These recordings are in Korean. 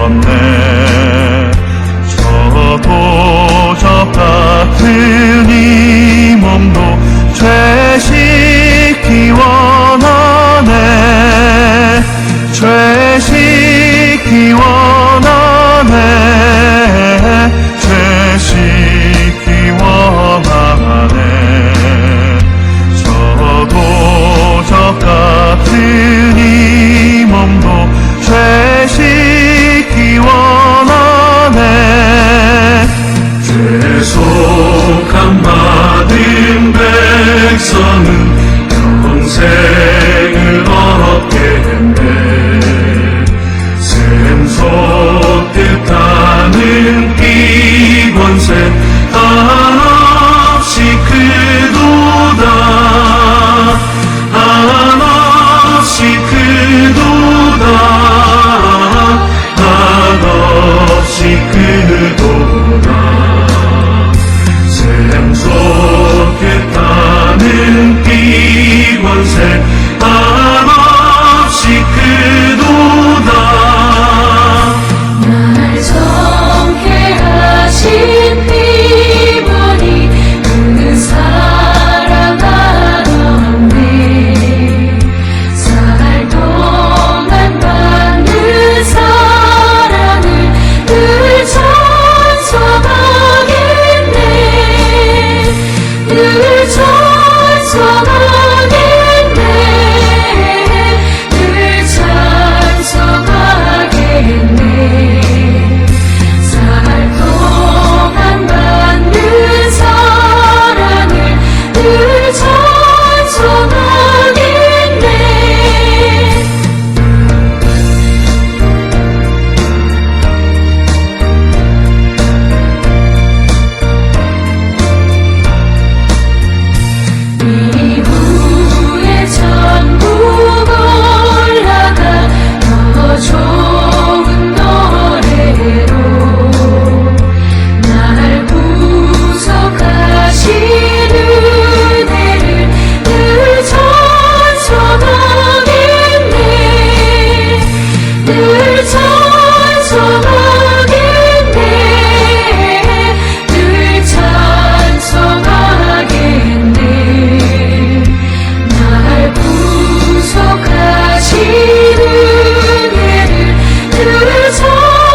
걷네. 저도 저 같은 이 몸도 죄 씻기 원하네. 죄 씻기 원하네. 죄 씻기 원하네. 저도 저 같은 이 몸도 죄 씻기 원하네. 죄속함 받은 백성은 평생을 얻겠네. 샘솟듯하는 기권세 한없이 크도다. 한없이 크도다. 한없이 크도다. 샘솟듯하는 기권세 한없이 크도다. 날 정케 하신 피보니 그는 사랑하던데. 살 동안 받는 사랑을 늘 찬송하겠네. 늘 찬송하겠네. 늘 찬송하겠네. 살 동안 받는 사랑을 늘 찬송하겠네. 이후에 천국 올라가 더 좋은 노래로 날 구속하신 은혜를 늘 찬송하겠네. 늘 찬송하겠네. 늘 찬송하겠네. 날 구속하신 은혜를 늘 찬송하겠네.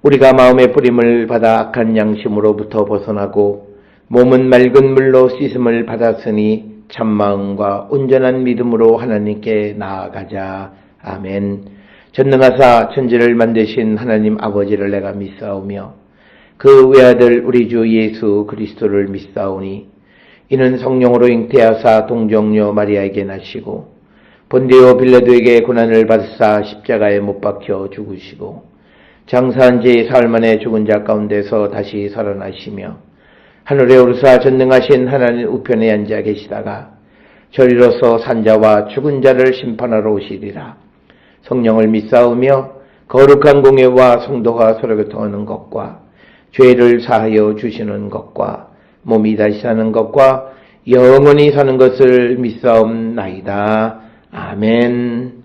우리가 마음의 뿌림을 받아 악한 양심으로부터 벗어나고 몸은 맑은 물로 씻음을 받았으니 참마음과 온전한 믿음으로 하나님께 나아가자. 아멘. 전능하사 천지를 만드신 하나님 아버지를 내가 믿사오며 그 외아들 우리 주 예수 그리스도를 믿사오니 이는 성령으로 잉태하사 동정녀 마리아에게 나시고 본디오 빌라도에게 고난을 받으사 십자가에 못 박혀 죽으시고 장사한 지 사흘 만에 죽은 자 가운데서 다시 살아나시며 하늘에 오르사 전능하신 하나님 우편에 앉아 계시다가 저리로서 산자와 죽은 자를 심판하러 오시리라. 성령을 믿사오며 거룩한 공예와 성도가 서로 교통하는 것과 죄를 사하여 주시는 것과 몸이 다시 사는 것과 영원히 사는 것을 믿사옵나이다. 아멘.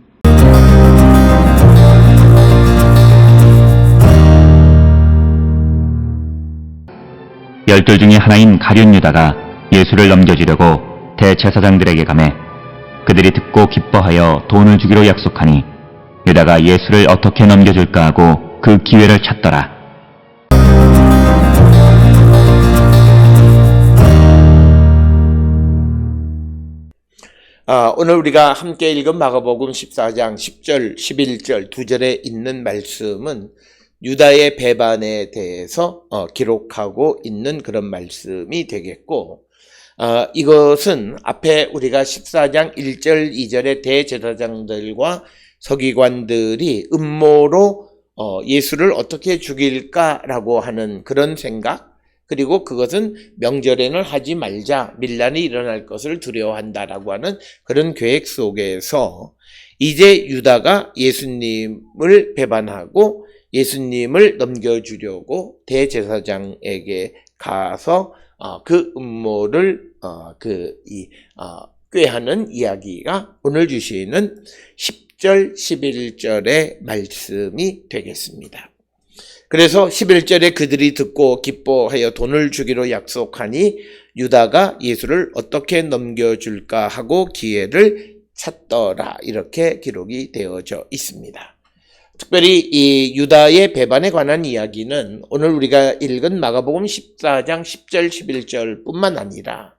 열둘 중에 하나인 가룟 유다가 예수를 넘겨주려고 대제사장들에게 가매 그들이 듣고 기뻐하여 돈을 주기로 약속하니 유다가 예수를 어떻게 넘겨줄까 하고 그 기회를 찾더라. 오늘 우리가 함께 읽은 마가복음 14장 10절, 11절 두 절에 있는 말씀은 유다의 배반에 대해서 기록하고 있는 그런 말씀이 되겠고, 이것은 앞에 우리가 14장 1절, 2절의 대제사장들과 서기관들이 음모로 예수를 어떻게 죽일까라고 하는 그런 생각, 그리고 그것은 명절에는 하지 말자, 밀란이 일어날 것을 두려워한다라고 하는 그런 계획 속에서 이제 유다가 예수님을 배반하고 예수님을 넘겨주려고 대제사장에게 가서 그 음모를 꾀하는 이야기가 오늘 주시는 10절, 11절의 말씀이 되겠습니다. 그래서 11절에 그들이 듣고 기뻐하여 돈을 주기로 약속하니 유다가 예수를 어떻게 넘겨줄까 하고 기회를 찾더라, 이렇게 기록이 되어져 있습니다. 특별히 이 유다의 배반에 관한 이야기는 오늘 우리가 읽은 마가복음 14장 10절 11절 뿐만 아니라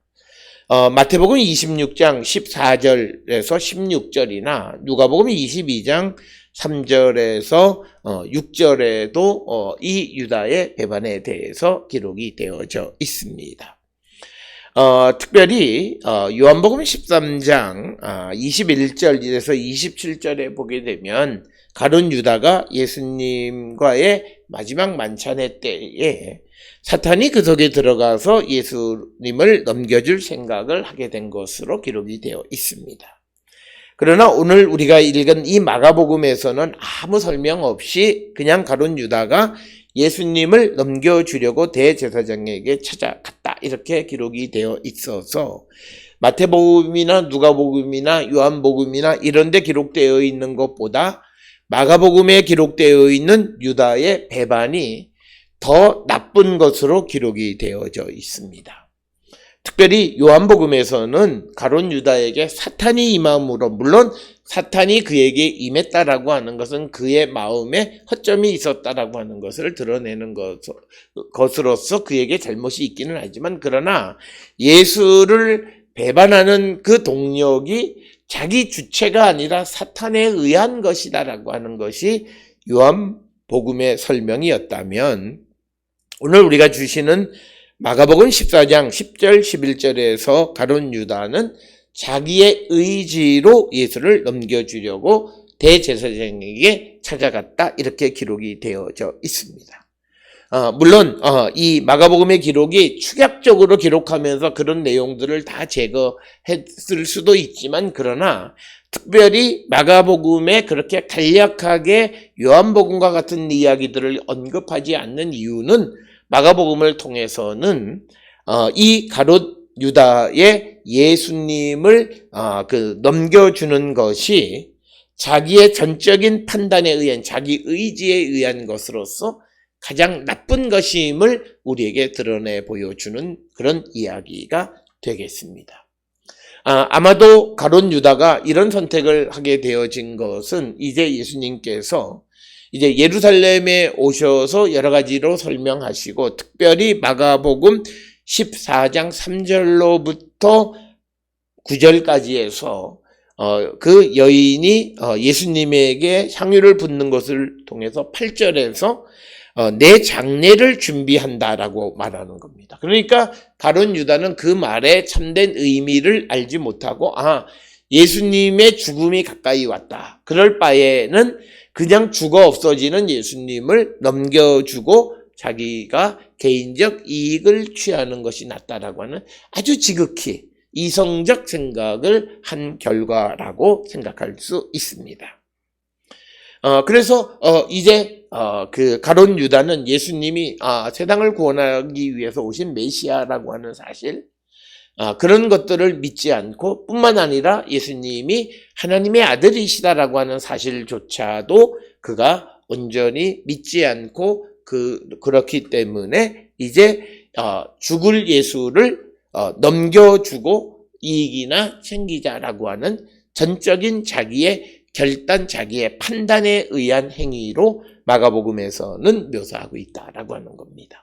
마태복음 26장 14절에서 16절이나 누가복음 22장 3절에서 6절에도 이 유다의 배반에 대해서 기록이 되어져 있습니다. 특별히 요한복음 13장 21절에서 27절에 보게 되면 가룟 유다가 예수님과의 마지막 만찬의 때에 사탄이 그 속에 들어가서 예수님을 넘겨줄 생각을 하게 된 것으로 기록이 되어 있습니다. 그러나 오늘 우리가 읽은 이 마가복음에서는 아무 설명 없이 그냥 가룟 유다가 예수님을 넘겨주려고 대제사장에게 찾아갔다, 이렇게 기록이 되어 있어서 마태복음이나 누가복음이나 요한복음이나 이런 데 기록되어 있는 것보다 마가복음에 기록되어 있는 유다의 배반이 더 나쁜 것으로 기록이 되어져 있습니다. 특별히 요한복음에서는 가룟 유다에게 사탄이 임함으로, 물론 사탄이 그에게 임했다라고 하는 것은 그의 마음에 허점이 있었다라고 하는 것을 드러내는 것으로서 그에게 잘못이 있기는 하지만, 그러나 예수를 배반하는 그 동력이 자기 주체가 아니라 사탄에 의한 것이다라고 하는 것이 요한복음의 설명이었다면, 오늘 우리가 주시는 마가복음 14장 10절 11절에서 가룟 유다는 자기의 의지로 예수를 넘겨주려고 대제사장에게 찾아갔다, 이렇게 기록이 되어져 있습니다. 물론 이 마가복음의 기록이 축약적으로 기록하면서 그런 내용들을 다 제거했을 수도 있지만, 그러나 특별히 마가복음에 그렇게 간략하게 요한복음과 같은 이야기들을 언급하지 않는 이유는 마가복음을 통해서는 이 가룟 유다의 예수님을 넘겨주는 것이 자기의 전적인 판단에 의한, 자기 의지에 의한 것으로서 가장 나쁜 것임을 우리에게 드러내 보여주는 그런 이야기가 되겠습니다. 아마도 가룟 유다가 이런 선택을 하게 되어진 것은 이제 예수님께서 이제 예루살렘에 오셔서 여러 가지로 설명하시고, 특별히 마가복음 14장 3절로부터 9절까지 해서 그 여인이 예수님에게 향유를 붓는 것을 통해서 8절에서 내 장례를 준비한다라고 말하는 겁니다. 그러니까 가룟 유다는 그 말의 참된 의미를 알지 못하고, 예수님의 죽음이 가까이 왔다, 그럴 바에는 그냥 죽어 없어지는 예수님을 넘겨주고 자기가 개인적 이익을 취하는 것이 낫다라고 하는 아주 지극히 이성적 생각을 한 결과라고 생각할 수 있습니다. 그래서 이제 그 가룟 유다는 예수님이 세상을 구원하기 위해서 오신 메시아라고 하는 사실, 그런 것들을 믿지 않고 뿐만 아니라 예수님이 하나님의 아들이시다라고 하는 사실조차도 그가 온전히 믿지 않고 그렇기 때문에 이제 죽을 예수를 넘겨주고 이익이나 챙기자라고 하는 전적인 자기의 결단, 자기의 판단에 의한 행위로 마가복음에서는 묘사하고 있다라고 하는 겁니다.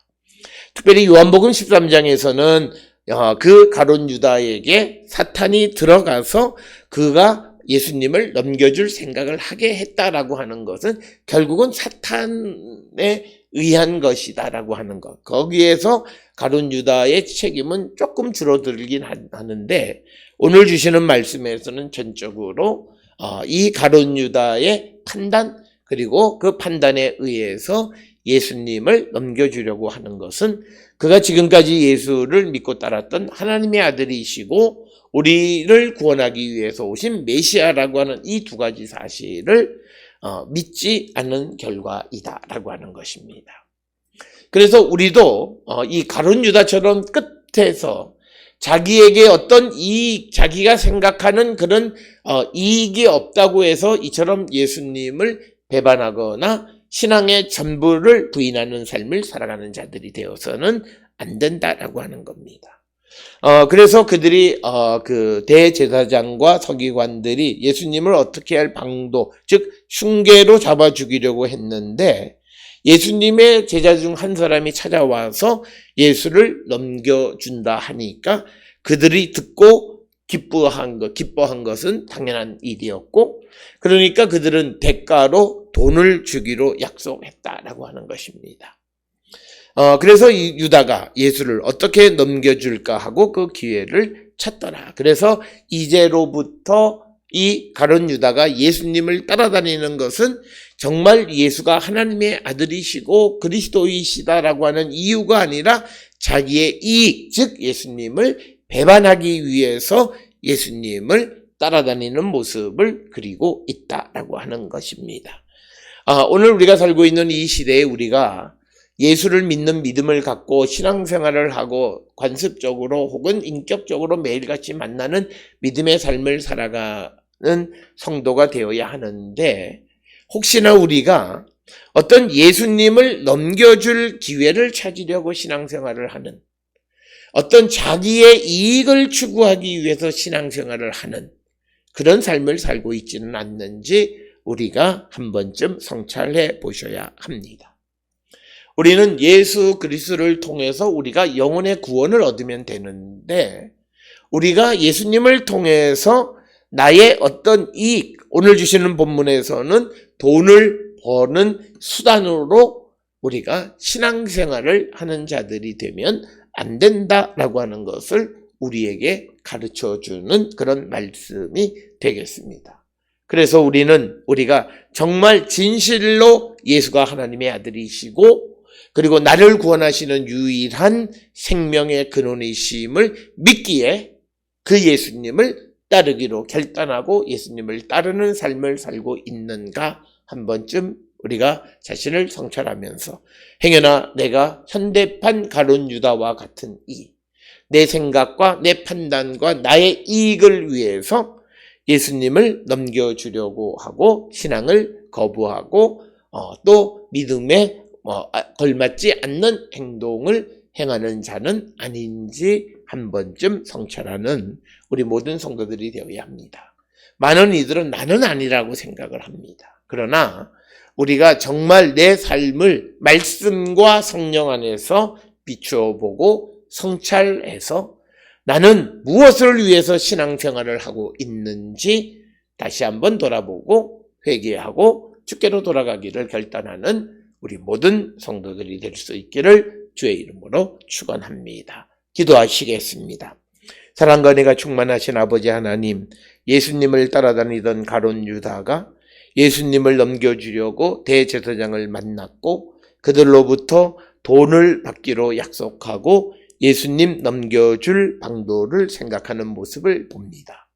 특별히 요한복음 13장에서는 그 가룟 유다에게 사탄이 들어가서 그가 예수님을 넘겨줄 생각을 하게 했다라고 하는 것은 결국은 사탄에 의한 것이다라고 하는 것. 거기에서 가룟 유다의 책임은 조금 줄어들긴 하는데 오늘 주시는 말씀에서는 전적으로 이 가룟 유다의 판단 그리고 그 판단에 의해서 예수님을 넘겨주려고 하는 것은 그가 지금까지 예수를 믿고 따랐던 하나님의 아들이시고 우리를 구원하기 위해서 오신 메시아라고 하는 이 두 가지 사실을 믿지 않는 결과이다라고 하는 것입니다. 그래서 우리도 이 가룟 유다처럼 끝에서 자기에게 어떤 자기가 생각하는 그런 이익이 없다고 해서 이처럼 예수님을 배반하거나 신앙의 전부를 부인하는 삶을 살아가는 자들이 되어서는 안 된다라고 하는 겁니다. 그래서 그들이 그 대제사장과 서기관들이 예수님을 어떻게 할 방도, 즉 흉계로 잡아 죽이려고 했는데 예수님의 제자 중 한 사람이 찾아와서 예수를 넘겨준다 하니까 그들이 듣고 기뻐한 것은 당연한 일이었고, 그러니까 그들은 대가로 돈을 주기로 약속했다라고 하는 것입니다. 그래서 이 유다가 예수를 어떻게 넘겨줄까 하고 그 기회를 찾더라. 그래서 이제로부터 이 가룟 유다가 예수님을 따라다니는 것은 정말 예수가 하나님의 아들이시고 그리스도이시다라고 하는 이유가 아니라 자기의 이익, 즉 예수님을 배반하기 위해서 예수님을 따라다니는 모습을 그리고 있다라고 하는 것입니다. 오늘 우리가 살고 있는 이 시대에 우리가 예수를 믿는 믿음을 갖고 신앙생활을 하고 관습적으로 혹은 인격적으로 매일같이 만나는 믿음의 삶을 살아가는 성도가 되어야 하는데, 혹시나 우리가 어떤 예수님을 넘겨줄 기회를 찾으려고 신앙생활을 하는, 어떤 자기의 이익을 추구하기 위해서 신앙생활을 하는 그런 삶을 살고 있지는 않는지 우리가 한 번쯤 성찰해 보셔야 합니다. 우리는 예수 그리스도를 통해서 우리가 영혼의 구원을 얻으면 되는데, 우리가 예수님을 통해서 나의 어떤 이익, 오늘 주시는 본문에서는 돈을 버는 수단으로 우리가 신앙생활을 하는 자들이 되면 안 된다라고 하는 것을 우리에게 가르쳐주는 그런 말씀이 되겠습니다. 그래서 우리가 정말 진실로 예수가 하나님의 아들이시고 그리고 나를 구원하시는 유일한 생명의 근원이심을 믿기에 그 예수님을 따르기로 결단하고 예수님을 따르는 삶을 살고 있는가 한 번쯤 우리가 자신을 성찰하면서, 행여나 내가 현대판 가룟 유다와 같은 내 생각과 내 판단과 나의 이익을 위해서 예수님을 넘겨주려고 하고 신앙을 거부하고 또 믿음에 걸맞지 않는 행동을 행하는 자는 아닌지 한 번쯤 성찰하는 우리 모든 성도들이 되어야 합니다. 많은 이들은 나는 아니라고 생각을 합니다. 그러나 우리가 정말 내 삶을 말씀과 성령 안에서 비추어 보고 성찰해서 나는 무엇을 위해서 신앙생활을 하고 있는지 다시 한번 돌아보고 회개하고 주께로 돌아가기를 결단하는 우리 모든 성도들이 될 수 있기를 주의 이름으로 축원합니다. 기도하시겠습니다. 사랑과 은혜가 충만하신 아버지 하나님, 예수님을 따라다니던 가룟 유다가 예수님을 넘겨주려고 대제사장을 만났고 그들로부터 돈을 받기로 약속하고 예수님 넘겨줄 방도를 생각하는 모습을 봅니다.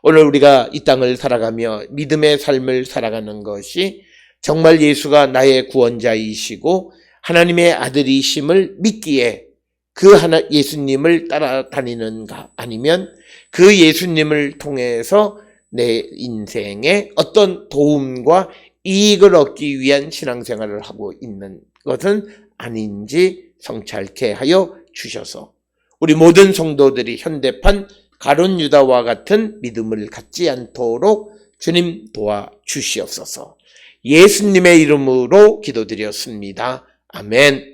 오늘 우리가 이 땅을 살아가며 믿음의 삶을 살아가는 것이 정말 예수가 나의 구원자이시고 하나님의 아들이심을 믿기에 그 하나 예수님을 따라다니는가, 아니면 그 예수님을 통해서 내 인생에 어떤 도움과 이익을 얻기 위한 신앙생활을 하고 있는 것은 아닌지 성찰케 하여 주셔서 우리 모든 성도들이 현대판 가룟 유다와 같은 믿음을 갖지 않도록 주님 도와주시옵소서. 예수님의 이름으로 기도드렸습니다. 아멘.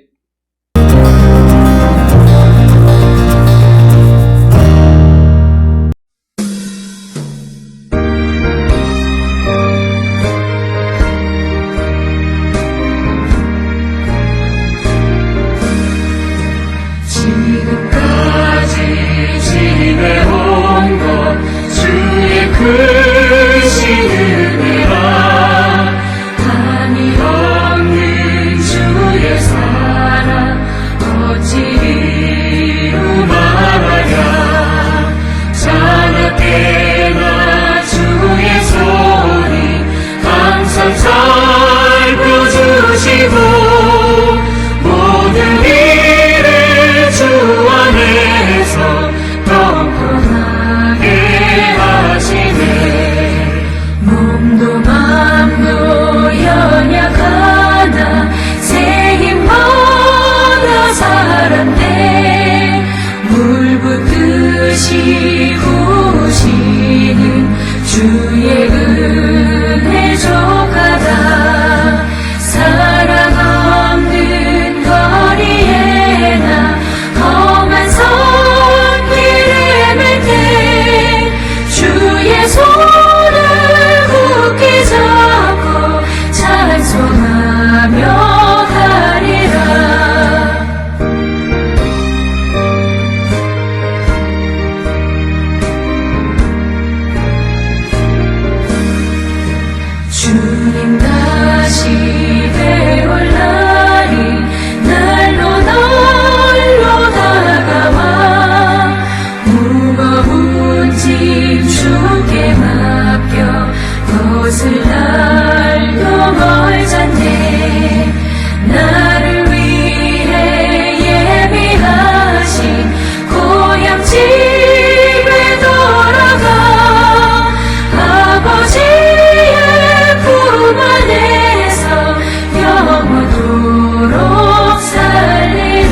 지금까지 지내온 것 주의 크신 은혜라 한이 없는 주의 사랑 어찌 이루 말하랴 자나깨나 주의 손이 항상 살펴주시고 모든 일을 주 안에서 경건하게 하시네 몸도 맘도 연약하나 새 힘받아 살았네 물붓듯이 부으시는 주의 은혜 족하다 사랑 없는 거리에 나 험한 손길을 맬 때 주의 손을 굳게 잡고 찬송하며 가리라 주님 다시 배울 날이 날로 다가와 무거운 짐 주께 맡겨 벗을 날도 멀잖네 나를 위해 예비하신 고향 집에 돌아가 아버지의 품 안에서 영원토록 살리라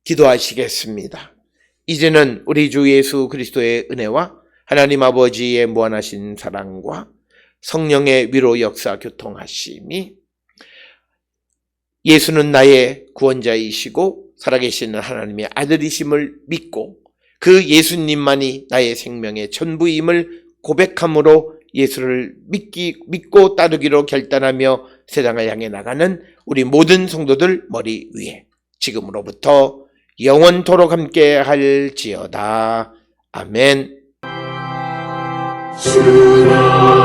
기도하시겠습니다. 이제는 우리 주 예수 그리스도의 은혜와 하나님 아버지의 무한하신 사랑과 성령의 위로 역사 교통하심이 예수는 나의 구원자이시고 살아계시는 하나님의 아들이심을 믿고 그 예수님만이 나의 생명의 전부임을 고백함으로 예수를 믿고 따르기로 결단하며 세상을 향해 나가는 우리 모든 성도들 머리 위에 지금으로부터 영원토록 함께 할지어다. 아멘. 주나